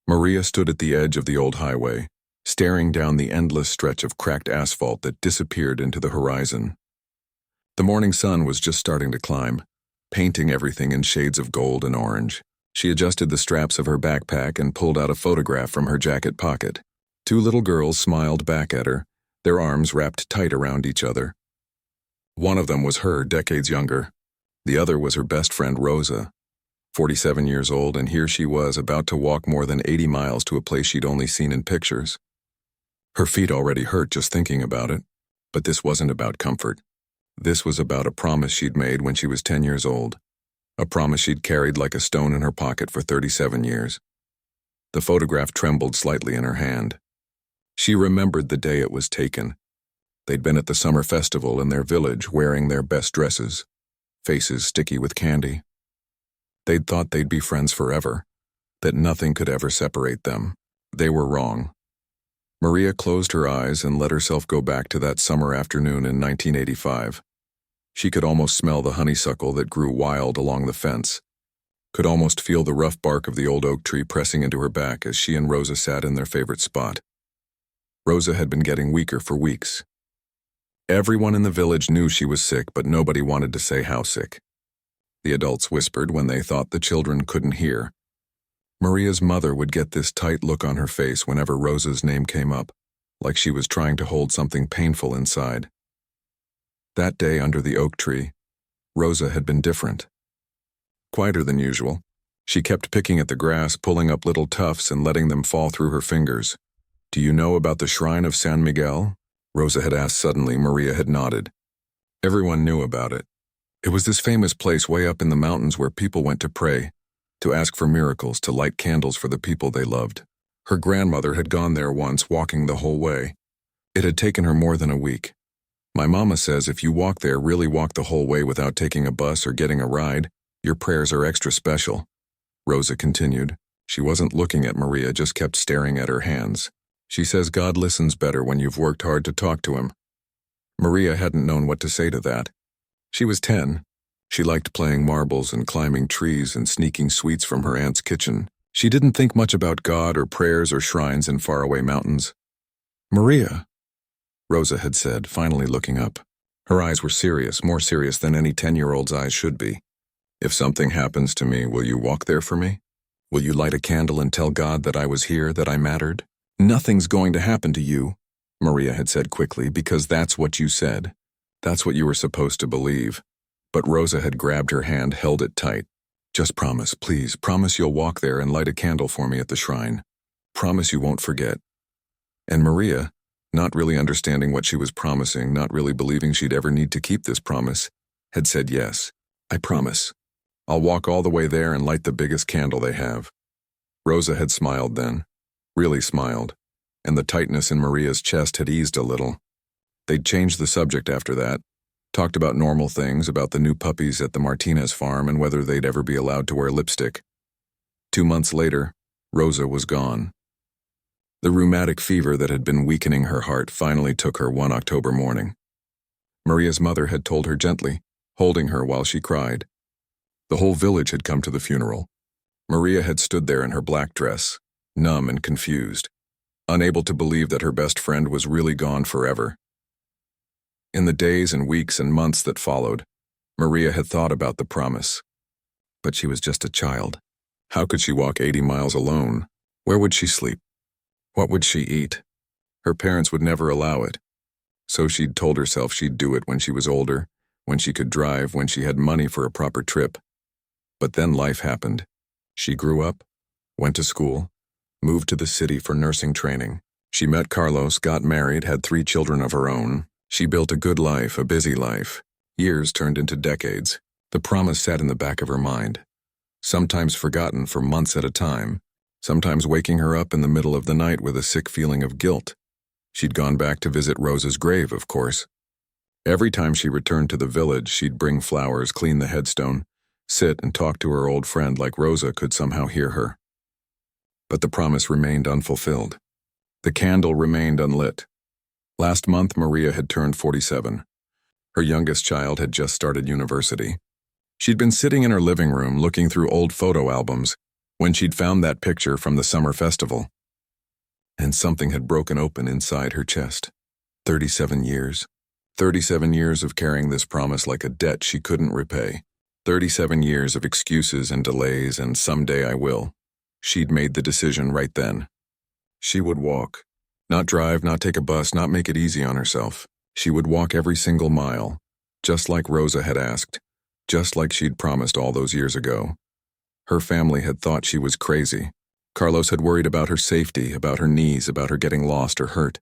Maria stood at the edge of the old highway, staring down the endless stretch of cracked asphalt that disappeared into the horizon. The morning sun was just starting to climb, painting everything in shades of gold and orange. She adjusted the straps of her backpack and pulled out a photograph from her jacket pocket. Two little girls smiled back at her, their arms wrapped tight around each other. One of them was her, decades younger. The other was her best friend, Rosa, 47 years old, and here she was about to walk more than 80 miles to a place she'd only seen in pictures. Her feet already hurt just thinking about it, but this wasn't about comfort. This was about a promise she'd made when she was 10 years old, a promise she'd carried like a stone in her pocket for 37 years. The photograph trembled slightly in her hand. She remembered the day it was taken. They'd been at the summer festival in their village wearing their best dresses, faces sticky with candy. They'd thought they'd be friends forever, that nothing could ever separate them. They were wrong. Maria closed her eyes and let herself go back to that summer afternoon in 1985. She could almost smell the honeysuckle that grew wild along the fence, could almost feel the rough bark of the old oak tree pressing into her back as she and Rosa sat in their favorite spot. Rosa had been getting weaker for weeks. Everyone in the village knew she was sick, but nobody wanted to say how sick. The adults whispered when they thought the children couldn't hear. Maria's mother would get this tight look on her face whenever Rosa's name came up, like she was trying to hold something painful inside. That day under the oak tree, Rosa had been different. Quieter than usual, she kept picking at the grass, pulling up little tufts and letting them fall through her fingers. "Do you know about the shrine of San Miguel?" Rosa had asked suddenly. Maria had nodded. Everyone knew about it. It was this famous place way up in the mountains where people went to pray, to ask for miracles, to light candles for the people they loved. Her grandmother had gone there once, walking the whole way. It had taken her more than a week. "My mama says if you walk there, really walk the whole way without taking a bus or getting a ride, your prayers are extra special," Rosa continued. She wasn't looking at Maria, just kept staring at her hands. "She says God listens better when you've worked hard to talk to him." Maria hadn't known what to say to that. She was 10. She liked playing marbles and climbing trees and sneaking sweets from her aunt's kitchen. She didn't think much about God or prayers or shrines in faraway mountains. "Maria," Rosa had said, finally looking up. Her eyes were serious, more serious than any 10-year-old's eyes should be. "If something happens to me, will you walk there for me? Will you light a candle and tell God that I was here, that I mattered?" "Nothing's going to happen to you," Maria had said quickly, "because that's what you said. That's what you were supposed to believe." But Rosa had grabbed her hand, held it tight. "Just promise, please, promise you'll walk there and light a candle for me at the shrine. Promise you won't forget." And Maria, not really understanding what she was promising, not really believing she'd ever need to keep this promise, had said yes. "I promise. I'll walk all the way there and light the biggest candle they have." Rosa had smiled then, really smiled, and the tightness in Maria's chest had eased a little. They'd changed the subject after that, talked about normal things, about the new puppies at the Martinez farm and whether they'd ever be allowed to wear lipstick. 2 months later, Rosa was gone. The rheumatic fever that had been weakening her heart finally took her one October morning. Maria's mother had told her gently, holding her while she cried. The whole village had come to the funeral. Maria had stood there in her black dress, numb and confused, unable to believe that her best friend was really gone forever. In the days and weeks and months that followed, Maria had thought about the promise. But she was just a child. How could she walk 80 miles alone? Where would she sleep? What would she eat? Her parents would never allow it. So she'd told herself she'd do it when she was older, when she could drive, when she had money for a proper trip. But then life happened. She grew up, went to school, moved to the city for nursing training. She met Carlos, got married, had 3 children of her own. She built a good life, a busy life. Years turned into decades. The promise sat in the back of her mind, sometimes forgotten for months at a time, sometimes waking her up in the middle of the night with a sick feeling of guilt. She'd gone back to visit Rosa's grave, of course. Every time she returned to the village, she'd bring flowers, clean the headstone, sit and talk to her old friend like Rosa could somehow hear her. But the promise remained unfulfilled. The candle remained unlit. Last month, Maria had turned 47. Her youngest child had just started university. She'd been sitting in her living room looking through old photo albums, when she'd found that picture from the summer festival. And something had broken open inside her chest. 37 years. 37 years of carrying this promise like a debt she couldn't repay. 37 years of excuses and delays and someday I will. She'd made the decision right then. She would walk. Not drive, not take a bus, not make it easy on herself. She would walk every single mile, just like Rosa had asked, just like she'd promised all those years ago. Her family had thought she was crazy. Carlos had worried about her safety, about her knees, about her getting lost or hurt.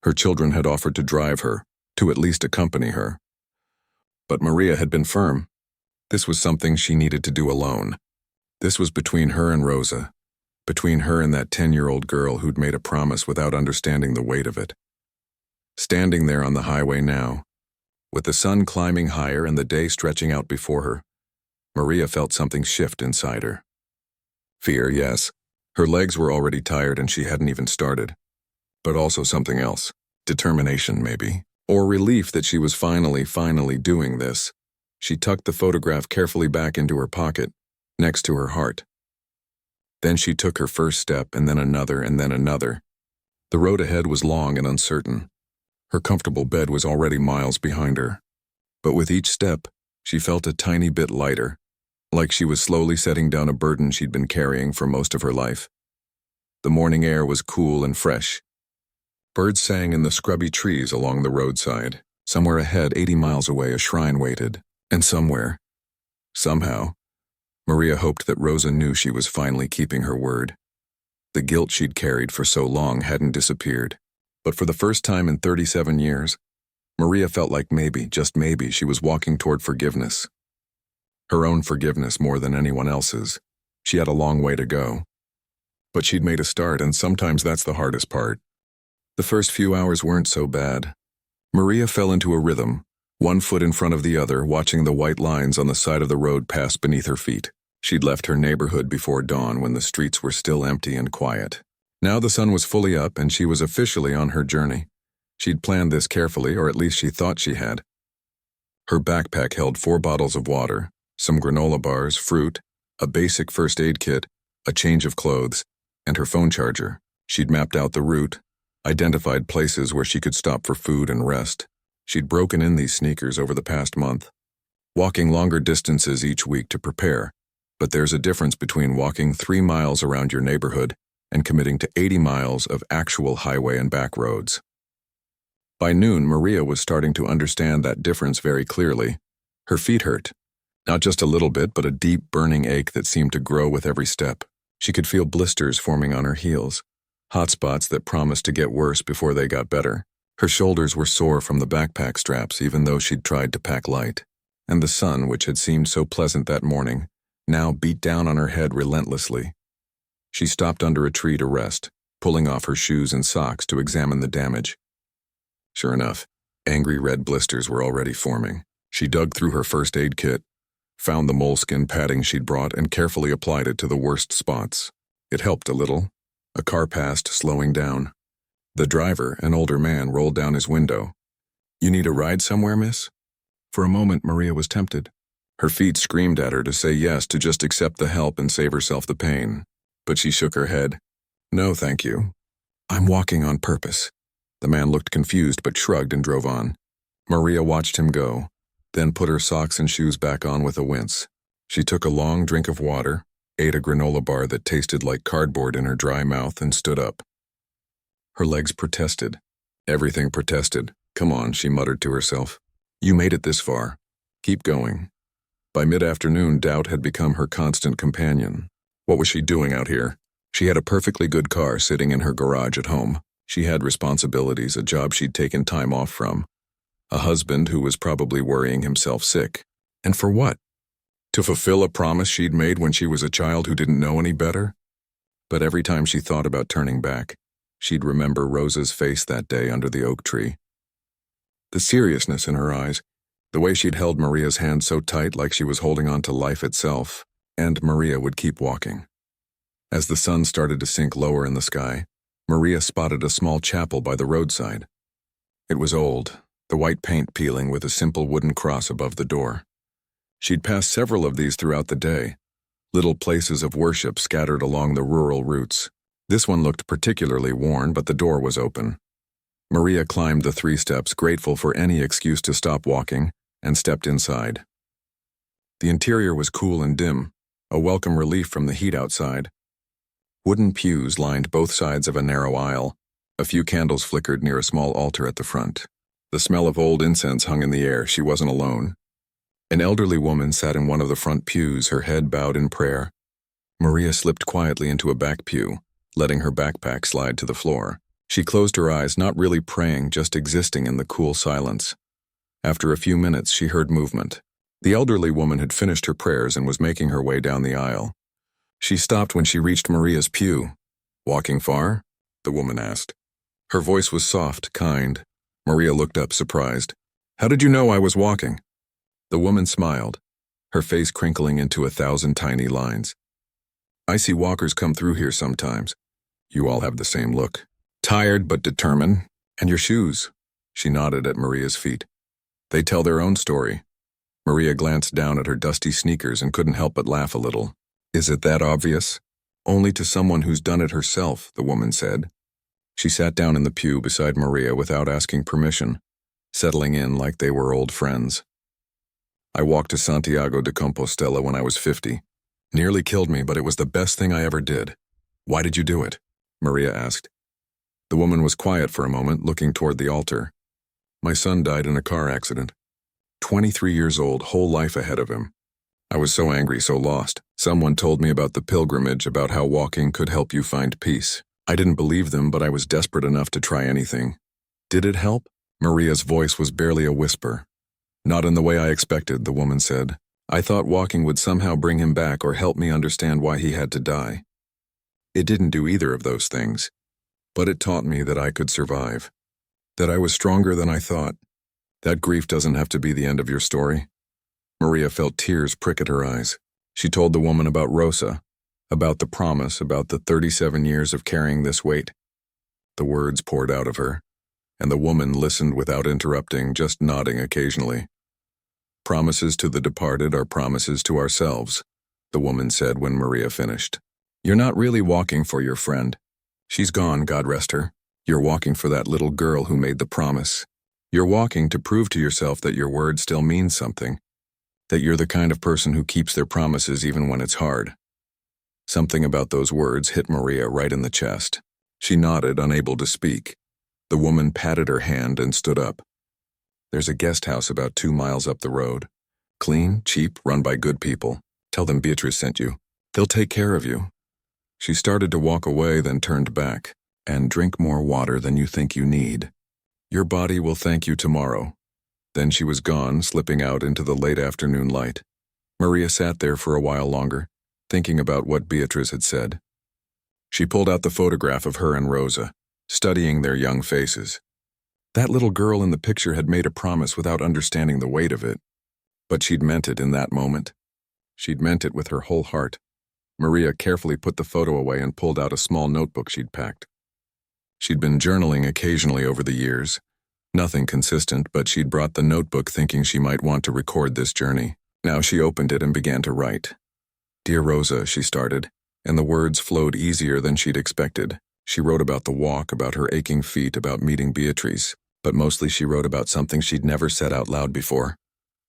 Her children had offered to drive her, to at least accompany her. But Maria had been firm. This was something she needed to do alone. This was between her and Rosa, between her and that 10-year-old girl who'd made a promise without understanding the weight of it. Standing there on the highway now, with the sun climbing higher and the day stretching out before her, Maria felt something shift inside her. Fear, yes. Her legs were already tired and she hadn't even started. But also something else. Determination, maybe. Or relief that she was finally doing this. She tucked the photograph carefully back into her pocket, next to her heart. Then she took her first step and then another and then another. The road ahead was long and uncertain. Her comfortable bed was already miles behind her. But with each step, she felt a tiny bit lighter, like she was slowly setting down a burden she'd been carrying for most of her life. The morning air was cool and fresh. Birds sang in the scrubby trees along the roadside. Somewhere ahead, 80 miles away, a shrine waited. And somewhere, somehow, Maria hoped that Rosa knew she was finally keeping her word. The guilt she'd carried for so long hadn't disappeared. But for the first time in 37 years, Maria felt like maybe, just maybe, she was walking toward forgiveness. Her own forgiveness more than anyone else's. She had a long way to go. But she'd made a start, and sometimes that's the hardest part. The first few hours weren't so bad. Maria fell into a rhythm, one foot in front of the other, watching the white lines on the side of the road pass beneath her feet. She'd left her neighborhood before dawn when the streets were still empty and quiet. Now the sun was fully up and she was officially on her journey. She'd planned this carefully, or at least she thought she had. Her backpack held 4 bottles of water, some granola bars, fruit, a basic first aid kit, a change of clothes, and her phone charger. She'd mapped out the route, identified places where she could stop for food and rest. She'd broken in these sneakers over the past month, walking longer distances each week to prepare. But there's a difference between walking 3 miles around your neighborhood and committing to 80 miles of actual highway and back roads. By noon, Maria was starting to understand that difference very clearly. Her feet hurt. Not just a little bit, but a deep, burning ache that seemed to grow with every step. She could feel blisters forming on her heels, hot spots that promised to get worse before they got better. Her shoulders were sore from the backpack straps, even though she'd tried to pack light. And the sun, which had seemed so pleasant that morning, now beat down on her head relentlessly. She stopped under a tree to rest, pulling off her shoes and socks to examine the damage. Sure enough, angry red blisters were already forming. She dug through her first aid kit, found the moleskin padding she'd brought, and carefully applied it to the worst spots. It helped a little. A car passed, slowing down. The driver, an older man, rolled down his window. "You need a ride somewhere, miss?" For a moment, Maria was tempted. Her feet screamed at her to say yes, to just accept the help and save herself the pain. But she shook her head. "No, thank you. I'm walking on purpose." The man looked confused but shrugged and drove on. Maria watched him go, then put her socks and shoes back on with a wince. She took a long drink of water, ate a granola bar that tasted like cardboard in her dry mouth, and stood up. Her legs protested. Everything protested. "Come on," she muttered to herself. "You made it this far. Keep going." By mid-afternoon, doubt had become her constant companion. What was she doing out here? She had a perfectly good car sitting in her garage at home. She had responsibilities, a job she'd taken time off from, a husband who was probably worrying himself sick. And for what? To fulfill a promise she'd made when she was a child who didn't know any better? But every time she thought about turning back, she'd remember Rosa's face that day under the oak tree. The seriousness in her eyes, the way she'd held Maria's hand so tight like she was holding on to life itself, and Maria would keep walking. As the sun started to sink lower in the sky, Maria spotted a small chapel by the roadside. It was old, the white paint peeling with a simple wooden cross above the door. She'd passed several of these throughout the day, little places of worship scattered along the rural routes. This one looked particularly worn, but the door was open. Maria climbed the 3 steps, grateful for any excuse to stop walking, and stepped inside. The interior was cool and dim, a welcome relief from the heat outside. Wooden pews lined both sides of a narrow aisle. A few candles flickered near a small altar at the front. The smell of old incense hung in the air. She wasn't alone. An elderly woman sat in one of the front pews, her head bowed in prayer. Maria slipped quietly into a back pew, letting her backpack slide to the floor. She closed her eyes, not really praying, just existing in the cool silence. After a few minutes, she heard movement. The elderly woman had finished her prayers and was making her way down the aisle. She stopped when she reached Maria's pew. "Walking far?" the woman asked. Her voice was soft, kind. Maria looked up, surprised. "How did you know I was walking?" The woman smiled, her face crinkling into 1,000 tiny lines. "I see walkers come through here sometimes. You all have the same look. Tired but determined. And your shoes?" She nodded at Maria's feet. "They tell their own story." Maria glanced down at her dusty sneakers and couldn't help but laugh a little. "Is it that obvious?" "Only to someone who's done it herself," the woman said. She sat down in the pew beside Maria without asking permission, settling in like they were old friends. "I walked to Santiago de Compostela when I was 50. Nearly killed me, but it was the best thing I ever did." "Why did you do it?" Maria asked. The woman was quiet for a moment, looking toward the altar. "My son died in a car accident. 23 years old, whole life ahead of him. I was so angry, so lost. Someone told me about the pilgrimage, about how walking could help you find peace. I didn't believe them, but I was desperate enough to try anything." "Did it help?" Maria's voice was barely a whisper. "Not in the way I expected," the woman said. "I thought walking would somehow bring him back or help me understand why he had to die. It didn't do either of those things. But it taught me that I could survive. That I was stronger than I thought. That grief doesn't have to be the end of your story." Maria felt tears prick at her eyes. She told the woman about Rosa, about the promise, about the 37 years of carrying this weight. The words poured out of her, and the woman listened without interrupting, just nodding occasionally. "Promises to the departed are promises to ourselves," the woman said when Maria finished. "You're not really walking for your friend. She's gone, God rest her. You're walking for that little girl who made the promise. You're walking to prove to yourself that your word still means something, that you're the kind of person who keeps their promises even when it's hard." Something about those words hit Maria right in the chest. She nodded, unable to speak. The woman patted her hand and stood up. "There's a guest house about 2 miles up the road. Clean, cheap, run by good people. Tell them Beatrice sent you. They'll take care of you." She started to walk away, then turned back. "And drink more water than you think you need. Your body will thank you tomorrow." Then she was gone, slipping out into the late afternoon light. Maria sat there for a while longer, thinking about what Beatrice had said. She pulled out the photograph of her and Rosa, studying their young faces. That little girl in the picture had made a promise without understanding the weight of it. But she'd meant it in that moment. She'd meant it with her whole heart. Maria carefully put the photo away and pulled out a small notebook she'd packed. She'd been journaling occasionally over the years. Nothing consistent, but she'd brought the notebook thinking she might want to record this journey. Now she opened it and began to write. "Dear Rosa," she started, and the words flowed easier than she'd expected. She wrote about the walk, about her aching feet, about meeting Beatrice, but mostly she wrote about something she'd never said out loud before.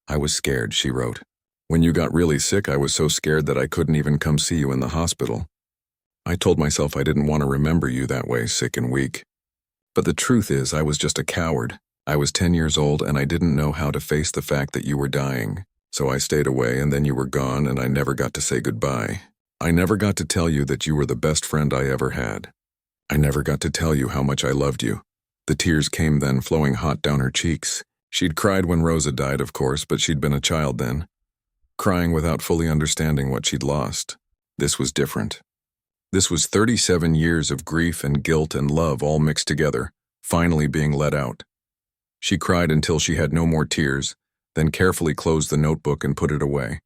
"I was scared," she wrote. "When you got really sick, I was so scared that I couldn't even come see you in the hospital. I told myself I didn't want to remember you that way, sick and weak. But the truth is, I was just a coward. I was 10 years old and I didn't know how to face the fact that you were dying. So I stayed away and then you were gone and I never got to say goodbye. I never got to tell you that you were the best friend I ever had. I never got to tell you how much I loved you." The tears came then, flowing hot down her cheeks. She'd cried when Rosa died, of course, but she'd been a child then, crying without fully understanding what she'd lost. This was different. This was 37 years of grief and guilt and love all mixed together, finally being let out. She cried until she had no more tears, then carefully closed the notebook and put it away.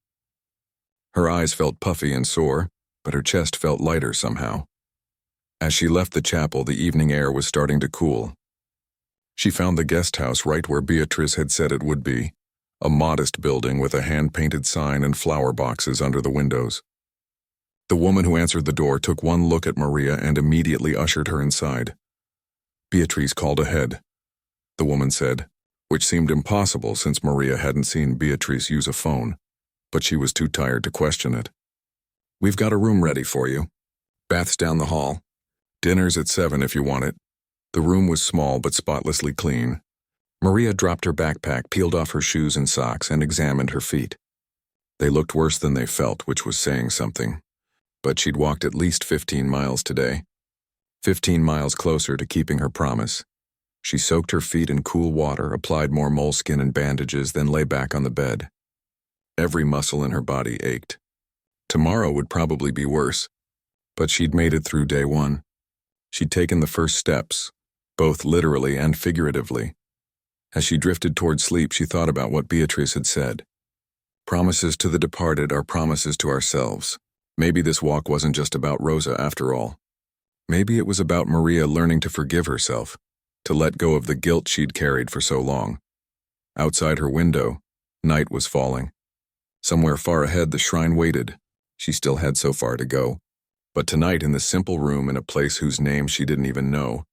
Her eyes felt puffy and sore, but her chest felt lighter somehow. As she left the chapel, the evening air was starting to cool. She found the guest house right where Beatrice had said it would be, a modest building with a hand-painted sign and flower boxes under the windows. The woman who answered the door took one look at Maria and immediately ushered her inside. Beatrice called ahead, the woman said, which seemed impossible since Maria hadn't seen Beatrice use a phone, but she was too tired to question it. We've got a room ready for you. Bath's down the hall. Dinner's at 7 if you want it. The room was small but spotlessly clean. Maria dropped her backpack, peeled off her shoes and socks, and examined her feet. They looked worse than they felt, which was saying something. But she'd walked at least 15 miles today. 15 miles closer to keeping her promise. She soaked her feet in cool water, applied more moleskin and bandages, then lay back on the bed. Every muscle in her body ached. Tomorrow would probably be worse, but she'd made it through day one. She'd taken the first steps, both literally and figuratively. As she drifted toward sleep, she thought about what Beatrice had said. Promises to the departed are promises to ourselves. Maybe this walk wasn't just about Rosa after all. Maybe it was about Maria learning to forgive herself, to let go of the guilt she'd carried for so long. Outside her window, night was falling. Somewhere far ahead, the shrine waited. She still had so far to go. But tonight, in the simple room in a place whose name she didn't even know,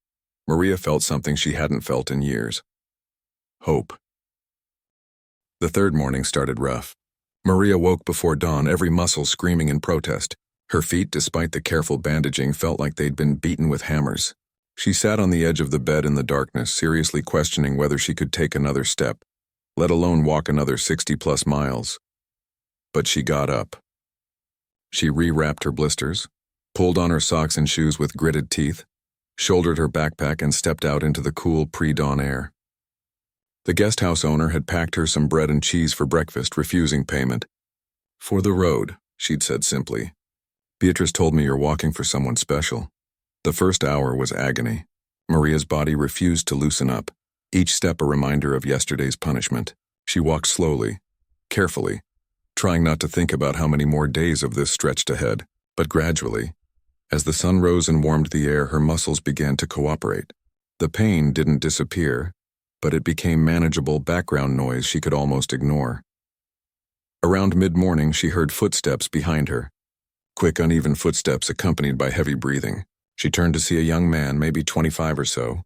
Maria felt something she hadn't felt in years. Hope. The third morning started rough. Maria woke before dawn, every muscle screaming in protest. Her feet, despite the careful bandaging, felt like they'd been beaten with hammers. She sat on the edge of the bed in the darkness, seriously questioning whether she could take another step, let alone walk another 60-plus miles. But she got up. She rewrapped her blisters, pulled on her socks and shoes with gritted teeth, shouldered her backpack and stepped out into the cool pre-dawn air. The guest house owner had packed her some bread and cheese for breakfast, refusing payment. For the road, she'd said simply. Beatrice told me you're walking for someone special. The first hour was agony. Maria's body refused to loosen up, each step a reminder of yesterday's punishment. She walked slowly, carefully, trying not to think about how many more days of this stretched ahead. But gradually, as the sun rose and warmed the air, her muscles began to cooperate. The pain didn't disappear, but it became manageable background noise she could almost ignore. Around mid-morning, she heard footsteps behind her. Quick, uneven footsteps accompanied by heavy breathing. She turned to see a young man, maybe 25 or so,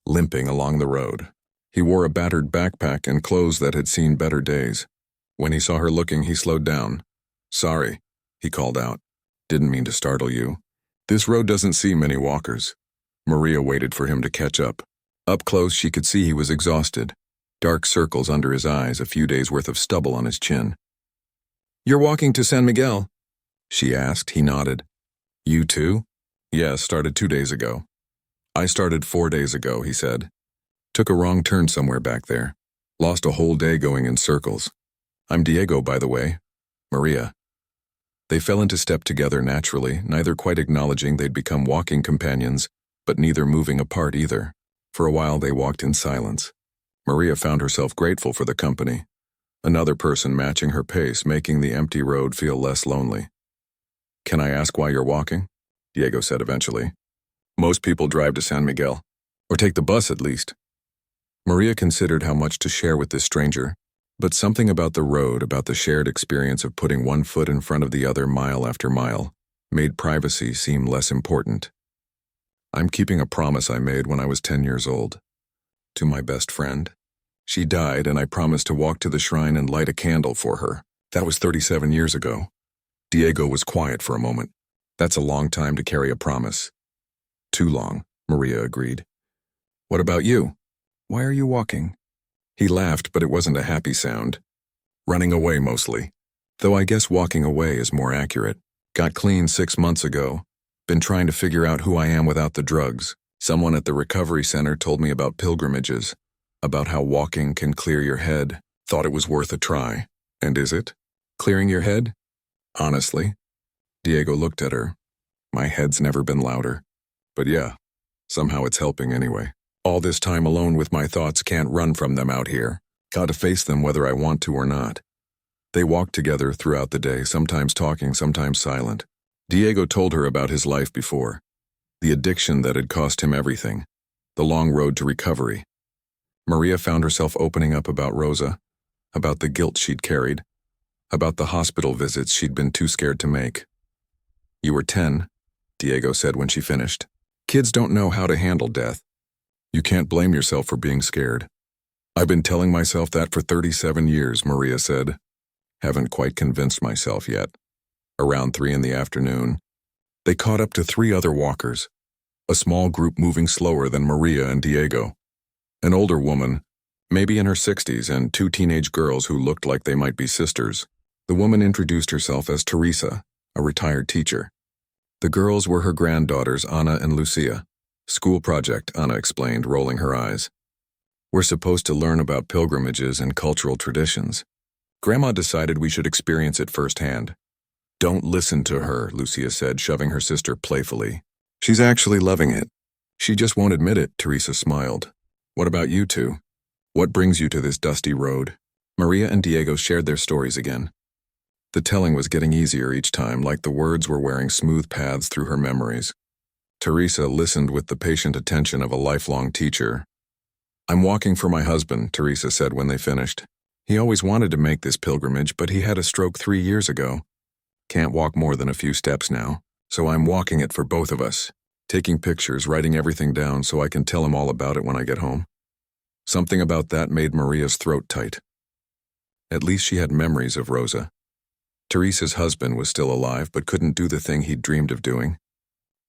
limping along the road. He wore a battered backpack and clothes that had seen better days. When he saw her looking, he slowed down. "Sorry," he called out. "Didn't mean to startle you. This road doesn't see many walkers." Maria waited for him to catch up. Up close, she could see he was exhausted. Dark circles under his eyes, a few days' worth of stubble on his chin. "You're walking to San Miguel?" she asked. He nodded. "You too?" "Yes, started 2 days ago." "I started 4 days ago," he said. "Took a wrong turn somewhere back there. Lost a whole day going in circles. I'm Diego, by the way. Maria." They fell into step together naturally, neither quite acknowledging they'd become walking companions, but neither moving apart either. For a while they walked in silence. Maria found herself grateful for the company. Another person matching her pace, making the empty road feel less lonely. "Can I ask why you're walking?" Diego said eventually. "Most people drive to San Miguel, or take the bus at least." Maria considered how much to share with this stranger, but something about the road, about the shared experience of putting one foot in front of the other mile after mile, made privacy seem less important. "I'm keeping a promise I made when I was 10 years old. To my best friend. She died, and I promised to walk to the shrine and light a candle for her. That was 37 years ago." Diego was quiet for a moment. "That's a long time to carry a promise." "Too long," Maria agreed. "What about you? Why are you walking?" He laughed, but it wasn't a happy sound. "Running away, mostly. Though I guess walking away is more accurate. Got clean 6 months ago. Been trying to figure out who I am without the drugs. Someone at the recovery center told me about pilgrimages, about how walking can clear your head. Thought it was worth a try. And is it? Clearing your head? Honestly?" Diego looked at her. "My head's never been louder. But yeah, somehow it's helping anyway. All this time alone with my thoughts, can't run from them out here. Gotta face them whether I want to or not." They walked together throughout the day, sometimes talking, sometimes silent. Diego told her about his life before, the addiction that had cost him everything, the long road to recovery. Maria found herself opening up about Rosa, about the guilt she'd carried, about the hospital visits she'd been too scared to make. You were 10, Diego said when she finished. Kids don't know how to handle death. You can't blame yourself for being scared. I've been telling myself that for 37 years, Maria said. Haven't quite convinced myself yet. Around 3 in the afternoon, they caught up to 3 other walkers, a small group moving slower than Maria and Diego. An older woman, maybe in her 60s, and 2 teenage girls who looked like they might be sisters. The woman introduced herself as Teresa, a retired teacher. The girls were her granddaughters, Anna and Lucia. School project, Anna explained, rolling her eyes. We're supposed to learn about pilgrimages and cultural traditions. Grandma decided we should experience it firsthand. Don't listen to her, Lucia said, shoving her sister playfully. She's actually loving it. She just won't admit it, Teresa smiled. What about you two? What brings you to this dusty road? Maria and Diego shared their stories again. The telling was getting easier each time, like the words were wearing smooth paths through her memories. Teresa listened with the patient attention of a lifelong teacher. I'm walking for my husband, Teresa said when they finished. He always wanted to make this pilgrimage, but he had a stroke 3 years ago. Can't walk more than a few steps now, so I'm walking it for both of us, taking pictures, writing everything down so I can tell him all about it when I get home. Something about that made Maria's throat tight. At least she had memories of Rosa. Teresa's husband was still alive but couldn't do the thing he'd dreamed of doing.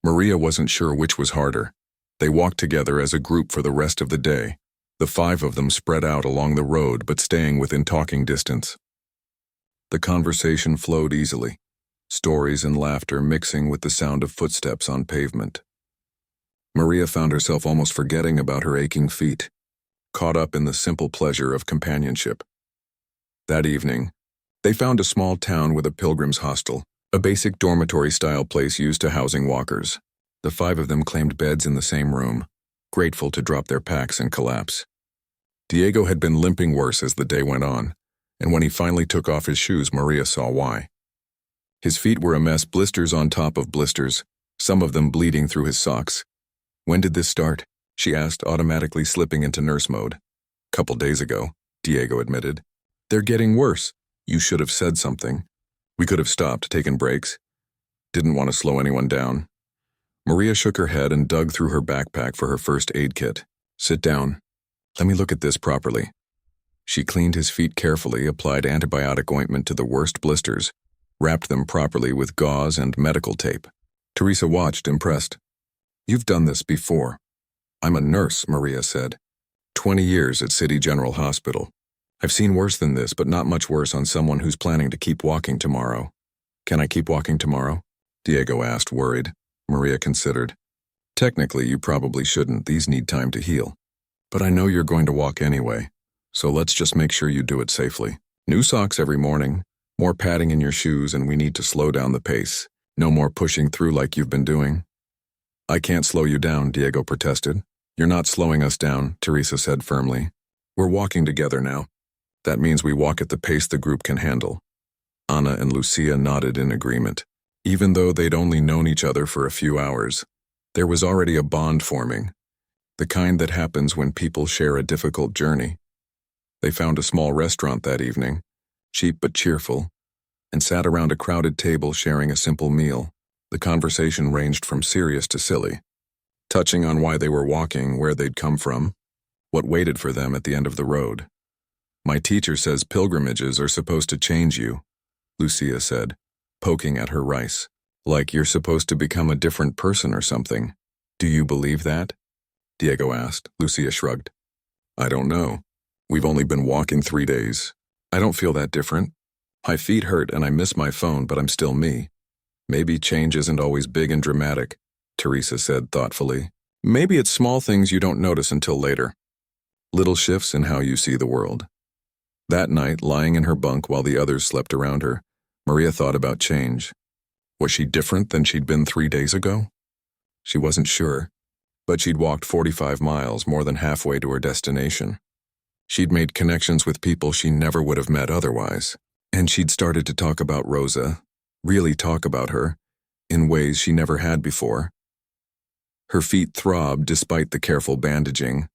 Maria wasn't sure which was harder. They walked together as a group for the rest of the day, the 5 of them spread out along the road but staying within talking distance. The conversation flowed easily, stories and laughter mixing with the sound of footsteps on pavement. Maria found herself almost forgetting about her aching feet, caught up in the simple pleasure of companionship. That evening, they found a small town with a pilgrim's hostel, a basic dormitory-style place used to housing walkers. The 5 of them claimed beds in the same room, grateful to drop their packs and collapse. Diego had been limping worse as the day went on, and when he finally took off his shoes, Maria saw why. His feet were a mess, blisters on top of blisters, some of them bleeding through his socks. When did this start? She asked, automatically slipping into nurse mode. Couple days ago, Diego admitted. They're getting worse. You should have said something. We could have stopped, taken breaks. Didn't want to slow anyone down. Maria shook her head and dug through her backpack for her first aid kit. Sit down. Let me look at this properly. She cleaned his feet carefully, applied antibiotic ointment to the worst blisters, wrapped them properly with gauze and medical tape. Teresa watched, impressed. You've done this before. I'm a nurse, Maria said. 20 years at City General Hospital. I've seen worse than this, but not much worse on someone who's planning to keep walking tomorrow. Can I keep walking tomorrow? Diego asked, worried. Maria considered. Technically, you probably shouldn't. These need time to heal. But I know you're going to walk anyway, so let's just make sure you do it safely. New socks every morning, more padding in your shoes, and we need to slow down the pace. No more pushing through like you've been doing. I can't slow you down, Diego protested. You're not slowing us down, Teresa said firmly. We're walking together now. That means we walk at the pace the group can handle. Anna and Lucia nodded in agreement. Even though they'd only known each other for a few hours, there was already a bond forming, the kind that happens when people share a difficult journey. They found a small restaurant that evening, cheap but cheerful, and sat around a crowded table sharing a simple meal. The conversation ranged from serious to silly, touching on why they were walking, where they'd come from, what waited for them at the end of the road. My teacher says pilgrimages are supposed to change you, Lucia said, poking at her rice. Like you're supposed to become a different person or something. Do you believe that? Diego asked. Lucia shrugged. I don't know. We've only been walking 3 days. I don't feel that different. My feet hurt and I miss my phone, but I'm still me. Maybe change isn't always big and dramatic, Teresa said thoughtfully. Maybe it's small things you don't notice until later. Little shifts in how you see the world. That night, lying in her bunk while the others slept around her, Maria thought about change. Was she different than she'd been 3 days ago? She wasn't sure, but she'd walked 45 miles, more than halfway to her destination. She'd made connections with people she never would have met otherwise, and she'd started to talk about Rosa, really talk about her, in ways she never had before. Her feet throbbed despite the careful bandaging.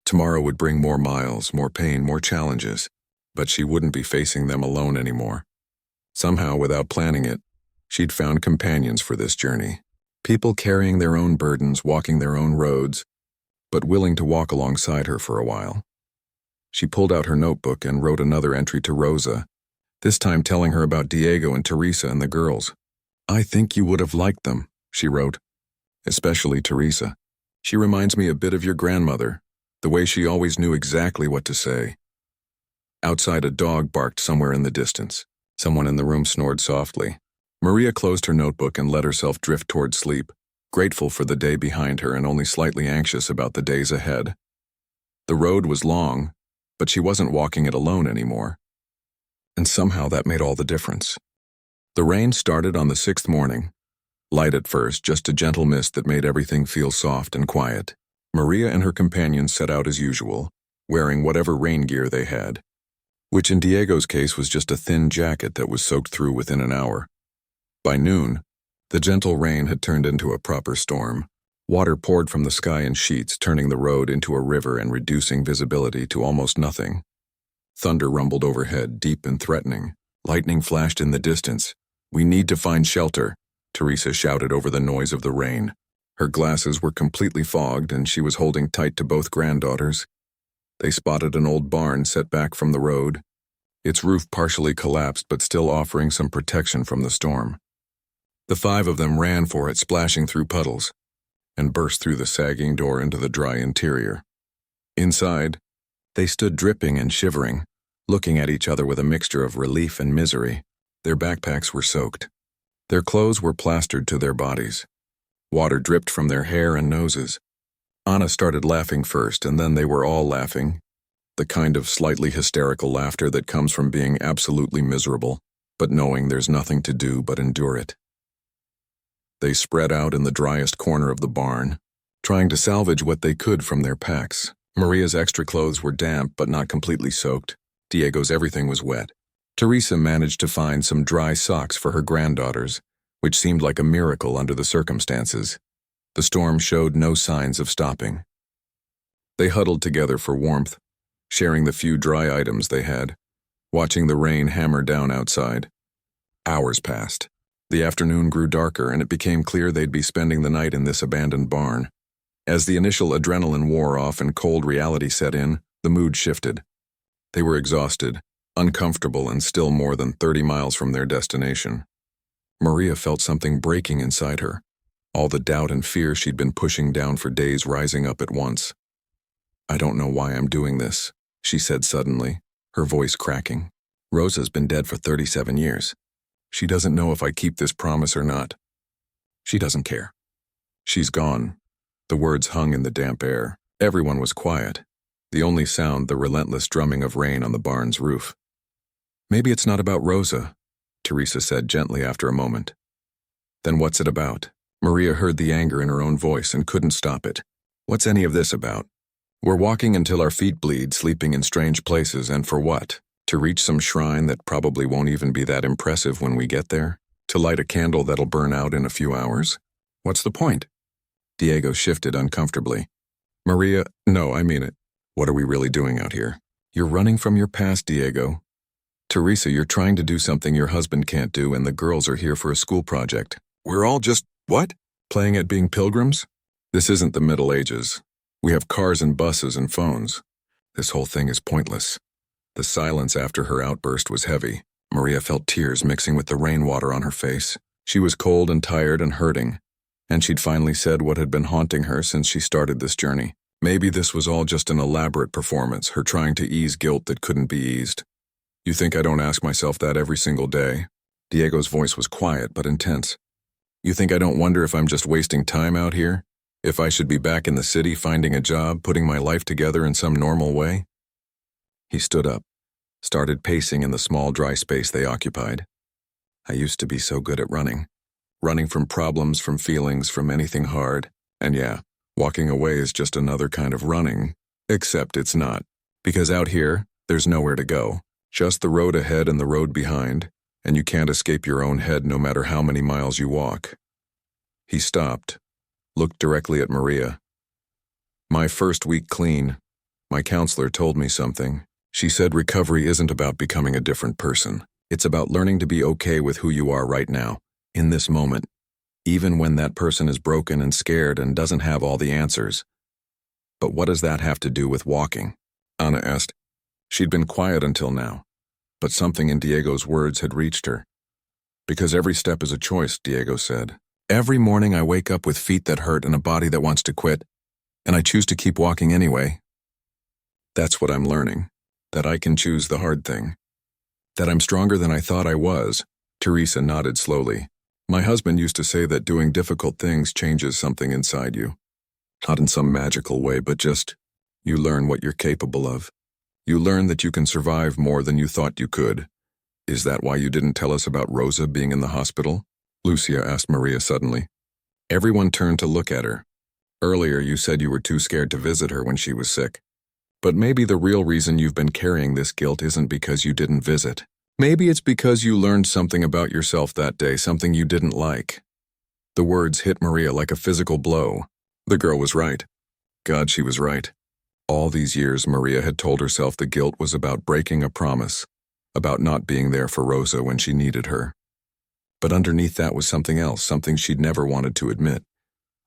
Tomorrow would bring more miles, more pain, more challenges, but she wouldn't be facing them alone anymore. Somehow, without planning it, She'd found companions for this journey. People carrying their own burdens, walking their own roads, but willing to walk alongside her for a while. She pulled out her notebook and wrote another entry to Rosa, this time telling her about Diego and Teresa and the girls. "I think you would have liked them," she wrote. "Especially Teresa. She reminds me a bit of your grandmother, the way she always knew exactly what to say." Outside, a dog barked somewhere in the distance. Someone in the room snored softly. Maria closed her notebook and let herself drift toward sleep, grateful for the day behind her and only slightly anxious about the days ahead. The road was long, but she wasn't walking it alone anymore. And somehow that made all the difference. The rain started on the 6th morning. Light at first, just a gentle mist that made everything feel soft and quiet. Maria and her companions set out as usual, wearing whatever rain gear they had, which in Diego's case was just a thin jacket that was soaked through within an hour. By noon, the gentle rain had turned into a proper storm. Water poured from the sky in sheets, turning the road into a river and reducing visibility to almost nothing. Thunder rumbled overhead, deep and threatening. Lightning flashed in the distance. "We need to find shelter," Teresa shouted over the noise of the rain. Her glasses were completely fogged, and she was holding tight to both granddaughters. They spotted an old barn set back from the road, its roof partially collapsed but still offering some protection from the storm. The 5 of them ran for it, splashing through puddles, and burst through the sagging door into the dry interior. Inside, they stood dripping and shivering, looking at each other with a mixture of relief and misery. Their backpacks were soaked. Their clothes were plastered to their bodies. Water dripped from their hair and noses. Anna started laughing first, and then they were all laughing, the kind of slightly hysterical laughter that comes from being absolutely miserable, but knowing there's nothing to do but endure it. They spread out in the driest corner of the barn, trying to salvage what they could from their packs. Maria's extra clothes were damp but not completely soaked. Diego's everything was wet. Teresa managed to find some dry socks for her granddaughters, which seemed like a miracle under the circumstances. The storm showed no signs of stopping. They huddled together for warmth, sharing the few dry items they had, watching the rain hammer down outside. Hours passed. The afternoon grew darker, and it became clear they'd be spending the night in this abandoned barn. As the initial adrenaline wore off and cold reality set in, the mood shifted. They were exhausted, uncomfortable, and still more than 30 miles from their destination. Maria felt something breaking inside her, all the doubt and fear she'd been pushing down for days rising up at once. "I don't know why I'm doing this," she said suddenly, her voice cracking. "Rosa's been dead for 37 years. She doesn't know if I keep this promise or not. She doesn't care. She's gone." The words hung in the damp air. Everyone was quiet, the only sound the relentless drumming of rain on the barn's roof. "Maybe it's not about Rosa," Teresa said gently after a moment. "Then what's it about?" Maria heard the anger in her own voice and couldn't stop it. "What's any of this about? We're walking until our feet bleed, sleeping in strange places, and for what? To reach some shrine that probably won't even be that impressive when we get there? To light a candle that'll burn out in a few hours? What's the point?" Diego shifted uncomfortably. "Maria, no, I mean it. What are we really doing out here? You're running from your past, Diego. Teresa, you're trying to do something your husband can't do, and the girls are here for a school project. We're all just, what? Playing at being pilgrims? This isn't the Middle Ages. We have cars and buses and phones. This whole thing is pointless." The silence after her outburst was heavy. Maria felt tears mixing with the rainwater on her face. She was cold and tired and hurting, and she'd finally said what had been haunting her since she started this journey. Maybe this was all just an elaborate performance, her trying to ease guilt that couldn't be eased. "You think I don't ask myself that every single day?" Diego's voice was quiet but intense. "You think I don't wonder if I'm just wasting time out here? If I should be back in the city finding a job, putting my life together in some normal way?" He stood up, started pacing in the small dry space they occupied. "I used to be so good at running from problems, from feelings, from anything hard. And yeah, walking away is just another kind of running, except it's not. Because out here, there's nowhere to go. Just the road ahead and the road behind, and you can't escape your own head no matter how many miles you walk." He stopped, looked directly at Maria. "My first week clean, my counselor told me something. She said recovery isn't about becoming a different person. It's about learning to be okay with who you are right now, In this moment, even when that person is broken and scared and doesn't have all the answers. But what does that have to do with walking? Anna asked. She'd been quiet until now, but something in Diego's words had reached her. Because every step is a choice, Diego said. Every morning I wake up with feet that hurt and a body that wants to quit, and I choose to keep walking anyway. That's what I'm learning, that I can choose the hard thing. That I'm stronger than I thought I was. Teresa nodded slowly. My husband used to say that doing difficult things changes something inside you. Not in some magical way, but just, you learn what you're capable of. You learn that you can survive more than you thought you could. Is that why you didn't tell us about Rosa being in the hospital? Lucia asked Maria suddenly. Everyone turned to look at her. Earlier you said you were too scared to visit her when she was sick. But maybe the real reason you've been carrying this guilt isn't because you didn't visit. Maybe it's because you learned something about yourself that day, something you didn't like. The words hit Maria like a physical blow. The girl was right. God, she was right. All these years, Maria had told herself the guilt was about breaking a promise, about not being there for Rosa when she needed her. But underneath that was something else, something she'd never wanted to admit.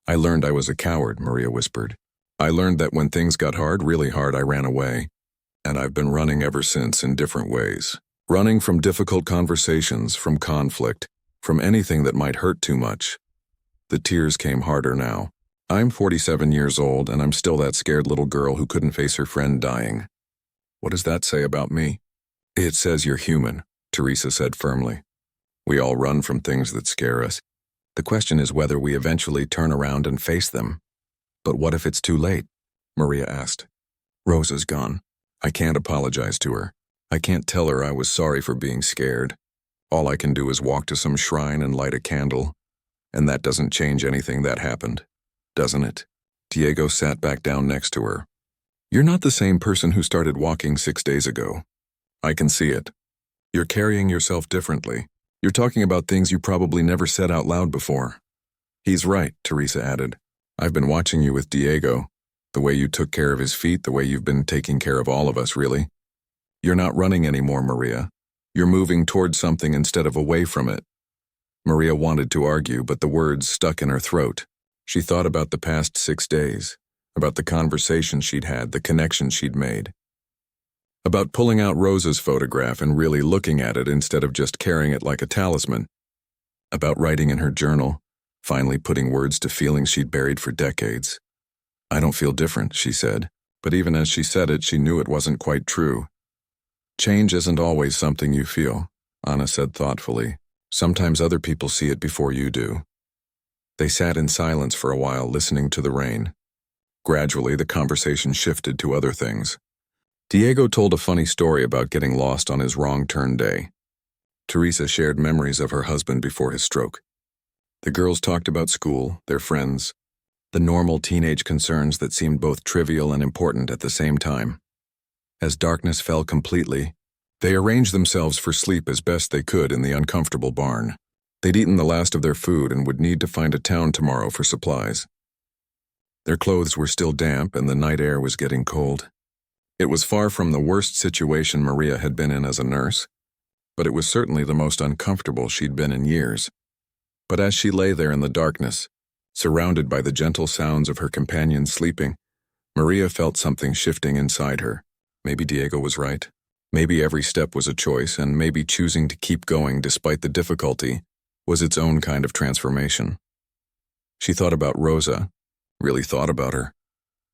I learned I was a coward, Maria whispered. I learned that when things got hard, really hard, I ran away. And I've been running ever since in different ways. Running from difficult conversations, from conflict, from anything that might hurt too much. The tears came harder now. I'm 47 years old, and I'm still that scared little girl who couldn't face her friend dying. What does that say about me? It says you're human, Teresa said firmly. We all run from things that scare us. The question is whether we eventually turn around and face them. But what if it's too late? Maria asked. Rosa's gone. I can't apologize to her. I can't tell her I was sorry for being scared. All I can do is walk to some shrine and light a candle. And that doesn't change anything that happened, doesn't it? Diego sat back down next to her. You're not the same person who started walking 6 days ago. I can see it. You're carrying yourself differently. You're talking about things you probably never said out loud before. He's right, Teresa added. I've been watching you with Diego. The way you took care of his feet, the way you've been taking care of all of us, really. You're not running anymore, Maria. You're moving towards something instead of away from it. Maria wanted to argue, but the words stuck in her throat. She thought about the past 6 days, about the conversations she'd had, the connections she'd made. About pulling out Rosa's photograph and really looking at it instead of just carrying it like a talisman. About writing in her journal, finally putting words to feelings she'd buried for decades. I don't feel different, she said, but even as she said it, she knew it wasn't quite true. Change isn't always something you feel, Anna said thoughtfully. Sometimes other people see it before you do. They sat in silence for a while, listening to the rain. Gradually, the conversation shifted to other things. Diego told a funny story about getting lost on his wrong turn day. Teresa shared memories of her husband before his stroke. The girls talked about school, their friends, the normal teenage concerns that seemed both trivial and important at the same time. As darkness fell completely, they arranged themselves for sleep as best they could in the uncomfortable barn. They'd eaten the last of their food and would need to find a town tomorrow for supplies. Their clothes were still damp and the night air was getting cold. It was far from the worst situation Maria had been in as a nurse, but it was certainly the most uncomfortable she'd been in years. But as she lay there in the darkness, surrounded by the gentle sounds of her companions sleeping, Maria felt something shifting inside her. Maybe Diego was right. Maybe every step was a choice, and maybe choosing to keep going despite the difficulty was its own kind of transformation. She thought about Rosa, really thought about her.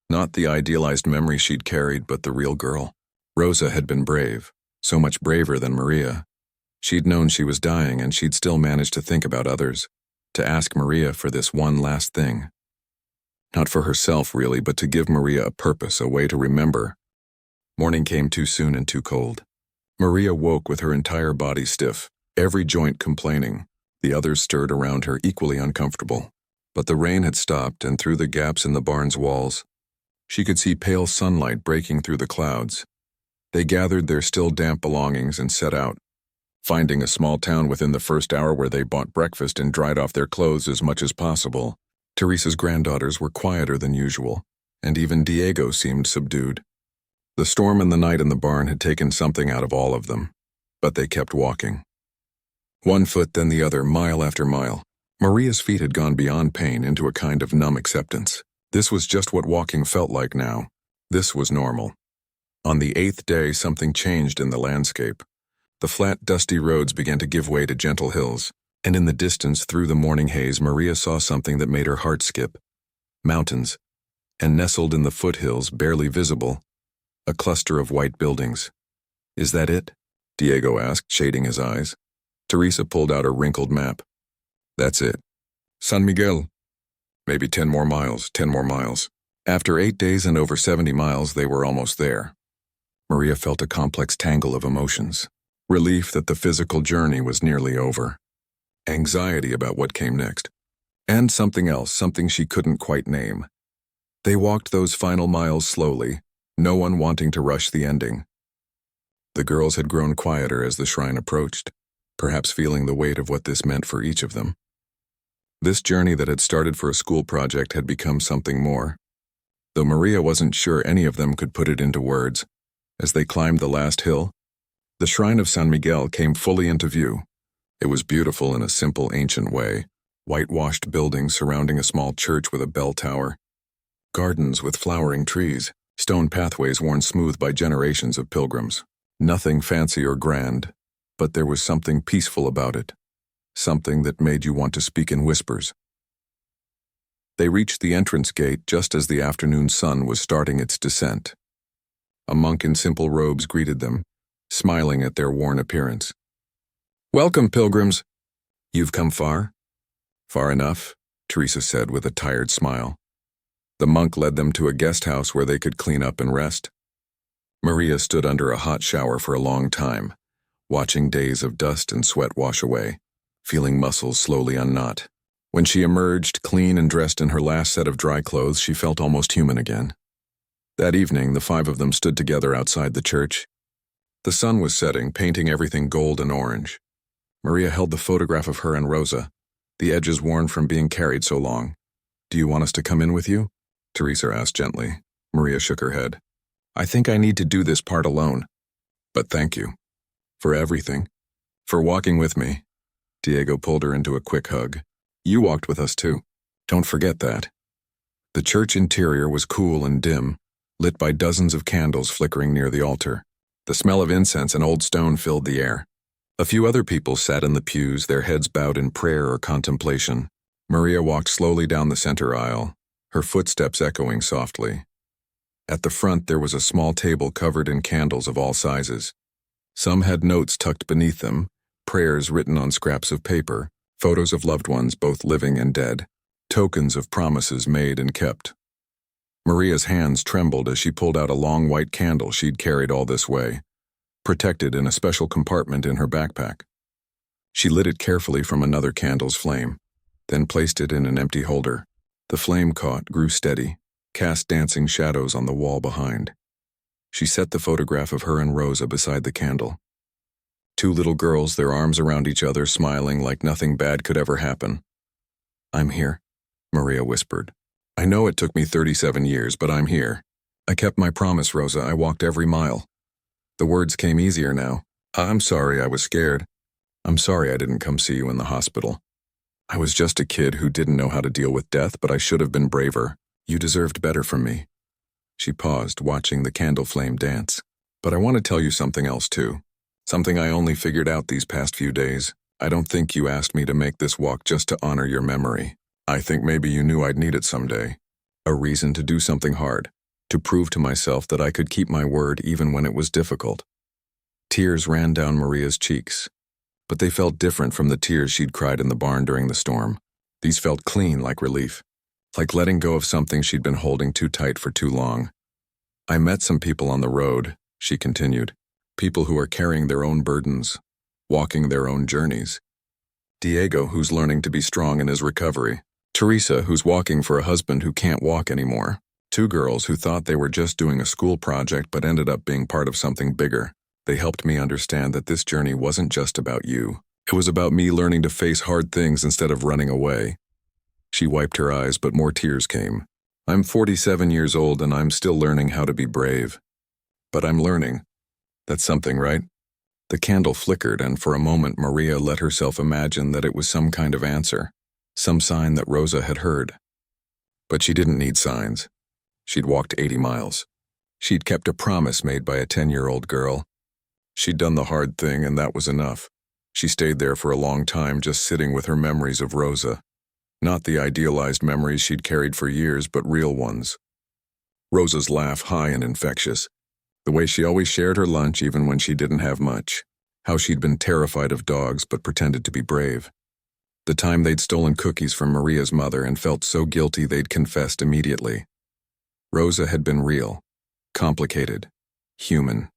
Not the idealized memory she'd carried, but the real girl. Rosa had been brave, so much braver than Maria. She'd known she was dying, and she'd still managed to think about others, to ask Maria for this one last thing. Not for herself, really, but to give Maria a purpose, a way to remember. Morning came too soon and too cold. Maria woke with her entire body stiff, every joint complaining. The others stirred around her, equally uncomfortable. But the rain had stopped, and through the gaps in the barn's walls, she could see pale sunlight breaking through the clouds. They gathered their still damp belongings and set out, finding a small town within the first hour where they bought breakfast and dried off their clothes as much as possible. Teresa's granddaughters were quieter than usual, and even Diego seemed subdued. The storm and the night in the barn had taken something out of all of them, but they kept walking. One foot then the other, mile after mile. Maria's feet had gone beyond pain into a kind of numb acceptance. This was just what walking felt like now. This was normal. On the 8th day, something changed in the landscape. The flat, dusty roads began to give way to gentle hills, and in the distance, through the morning haze, Maria saw something that made her heart skip. Mountains, and nestled in the foothills, barely visible, a cluster of white buildings. "Is that it?" Diego asked, shading his eyes. Teresa pulled out a wrinkled map. "That's it. San Miguel. Maybe 10 more miles, 10 more miles." After 8 days and over 70 miles, they were almost there. Maria felt a complex tangle of emotions. Relief that the physical journey was nearly over. Anxiety about what came next. And something else, something she couldn't quite name. They walked those final miles slowly, no one wanting to rush the ending. The girls had grown quieter as the shrine approached, perhaps feeling the weight of what this meant for each of them. This journey that had started for a school project had become something more. Though Maria wasn't sure any of them could put it into words, as they climbed the last hill, the shrine of San Miguel came fully into view. It was beautiful in a simple, ancient way, whitewashed buildings surrounding a small church with a bell tower, gardens with flowering trees, stone pathways worn smooth by generations of pilgrims. Nothing fancy or grand, but there was something peaceful about it, something that made you want to speak in whispers. They reached the entrance gate just as the afternoon sun was starting its descent. A monk in simple robes greeted them, smiling at their worn appearance. "Welcome, pilgrims. You've come far?" "Far enough," Teresa said with a tired smile. The monk led them to a guest house where they could clean up and rest. Maria stood under a hot shower for a long time, watching days of dust and sweat wash away, feeling muscles slowly unknot. When she emerged, clean and dressed in her last set of dry clothes, she felt almost human again. That evening, the 5 of them stood together outside the church. The sun was setting, painting everything gold and orange. Maria held the photograph of her and Rosa, the edges worn from being carried so long. "Do you want us to come in with you?" Teresa asked gently. Maria shook her head. "I think I need to do this part alone. But thank you. For everything. For walking with me." Diego pulled her into a quick hug. "You walked with us too. Don't forget that." The church interior was cool and dim, lit by dozens of candles flickering near the altar. The smell of incense and old stone filled the air. A few other people sat in the pews, their heads bowed in prayer or contemplation. Maria walked slowly down the center aisle, her footsteps echoing softly. At the front there was a small table covered in candles of all sizes. Some had notes tucked beneath them, prayers written on scraps of paper, photos of loved ones both living and dead, tokens of promises made and kept. Maria's hands trembled as she pulled out a long white candle she'd carried all this way, protected in a special compartment in her backpack. She lit it carefully from another candle's flame, then placed it in an empty holder. The flame caught, grew steady, cast dancing shadows on the wall behind. She set the photograph of her and Rosa beside the candle. 2 little girls, their arms around each other, smiling like nothing bad could ever happen. "I'm here," Maria whispered. "I know it took me 37 years, but I'm here. I kept my promise, Rosa. I walked every mile." The words came easier now. "I'm sorry I was scared. I'm sorry I didn't come see you in the hospital. I was just a kid who didn't know how to deal with death, but I should have been braver. You deserved better from me." She paused, watching the candle flame dance. "But I want to tell you something else too. Something I only figured out these past few days. I don't think you asked me to make this walk just to honor your memory. I think maybe you knew I'd need it someday. A reason to do something hard, to prove to myself that I could keep my word even when it was difficult." Tears ran down Maria's cheeks, but they felt different from the tears she'd cried in the barn during the storm. These felt clean, like relief, like letting go of something she'd been holding too tight for too long. "I met some people on the road," she continued, "people who are carrying their own burdens, walking their own journeys. Diego, who's learning to be strong in his recovery. Teresa, who's walking for a husband who can't walk anymore. 2 girls who thought they were just doing a school project but ended up being part of something bigger. They helped me understand that this journey wasn't just about you. It was about me learning to face hard things instead of running away." She wiped her eyes, but more tears came. "I'm 47 years old and I'm still learning how to be brave. But I'm learning. That's something, right? The candle flickered, and for a moment Maria let herself imagine that it was some kind of answer, some sign that Rosa had heard. But she didn't need signs. She'd walked 80 miles. She'd kept a promise made by a 10-year-old girl. She'd done the hard thing, and that was enough. She stayed there for a long time, just sitting with her memories of Rosa. Not the idealized memories she'd carried for years, but real ones. Rosa's laugh, high and infectious. The way she always shared her lunch even when she didn't have much. How she'd been terrified of dogs but pretended to be brave. The time they'd stolen cookies from Maria's mother and felt so guilty they'd confessed immediately. Rosa had been real, complicated, human.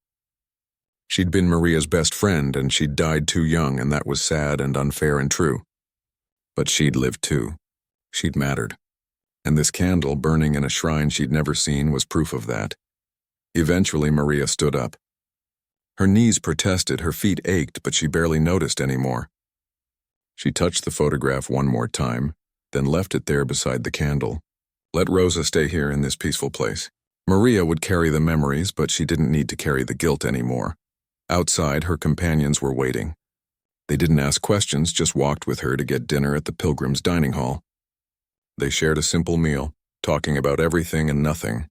She'd been Maria's best friend, and she'd died too young, and that was sad and unfair and true. But she'd lived too. She'd mattered. And this candle burning in a shrine she'd never seen was proof of that. Eventually, Maria stood up. Her knees protested, her feet ached, but she barely noticed anymore. She touched the photograph one more time, then left it there beside the candle. Let Rosa stay here in this peaceful place. Maria would carry the memories, but she didn't need to carry the guilt anymore. Outside, her companions were waiting. They didn't ask questions, just walked with her to get dinner at the Pilgrims' dining hall. They shared a simple meal, talking about everything and nothing.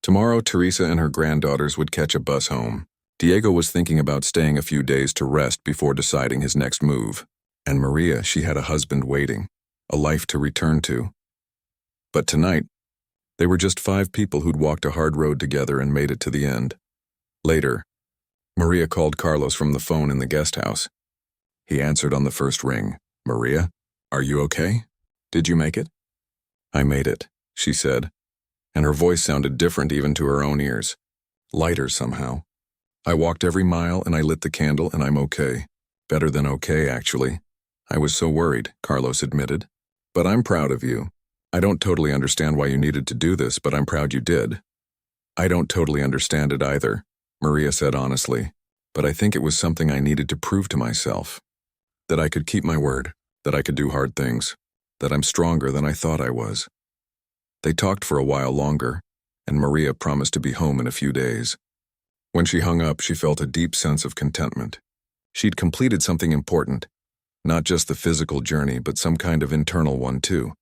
Tomorrow, Teresa and her granddaughters would catch a bus home. Diego was thinking about staying a few days to rest before deciding his next move. And Maria, she had a husband waiting, a life to return to. But tonight, they were just 5 people who'd walked a hard road together and made it to the end. Later, Maria called Carlos from the phone in the guest house. He answered on the first ring. "Maria, are you okay? Did you make it?" "I made it," she said, and her voice sounded different even to her own ears. Lighter somehow. "I walked every mile and I lit the candle and I'm okay. Better than okay, actually. I was so worried," Carlos admitted. "But I'm proud of you. I don't totally understand why you needed to do this, but I'm proud you did." "I don't totally understand it either," Maria said honestly, "but I think it was something I needed to prove to myself. That I could keep my word, that I could do hard things, that I'm stronger than I thought I was." They talked for a while longer, and Maria promised to be home in a few days. When she hung up, she felt a deep sense of contentment. She'd completed something important, not just the physical journey, but some kind of internal one too.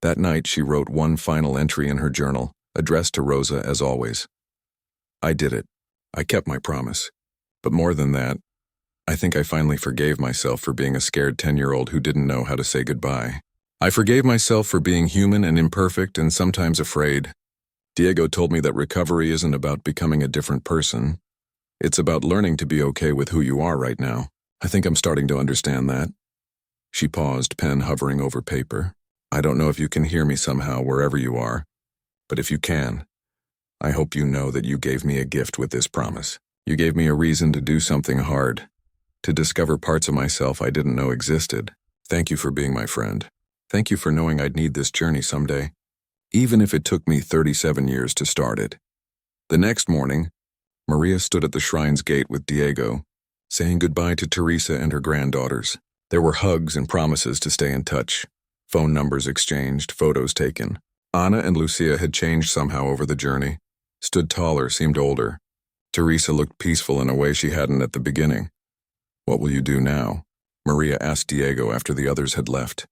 That night, she wrote one final entry in her journal, addressed to Rosa as always. "I did it. I kept my promise. But more than that, I think I finally forgave myself for being a scared 10-year-old who didn't know how to say goodbye. I forgave myself for being human and imperfect and sometimes afraid. Diego told me that recovery isn't about becoming a different person. It's about learning to be okay with who you are right now. I think I'm starting to understand that." She paused, pen hovering over paper. "I don't know if you can hear me somehow wherever you are, but if you can, I hope you know that you gave me a gift with this promise. You gave me a reason to do something hard, to discover parts of myself I didn't know existed. Thank you for being my friend. Thank you for knowing I'd need this journey someday, even if it took me 37 years to start it." The next morning, Maria stood at the shrine's gate with Diego, saying goodbye to Teresa and her granddaughters. There were hugs and promises to stay in touch, phone numbers exchanged, photos taken. Ana and Lucia had changed somehow over the journey, stood taller, seemed older. Teresa looked peaceful in a way she hadn't at the beginning. "What will you do now?" Maria asked Diego after the others had left.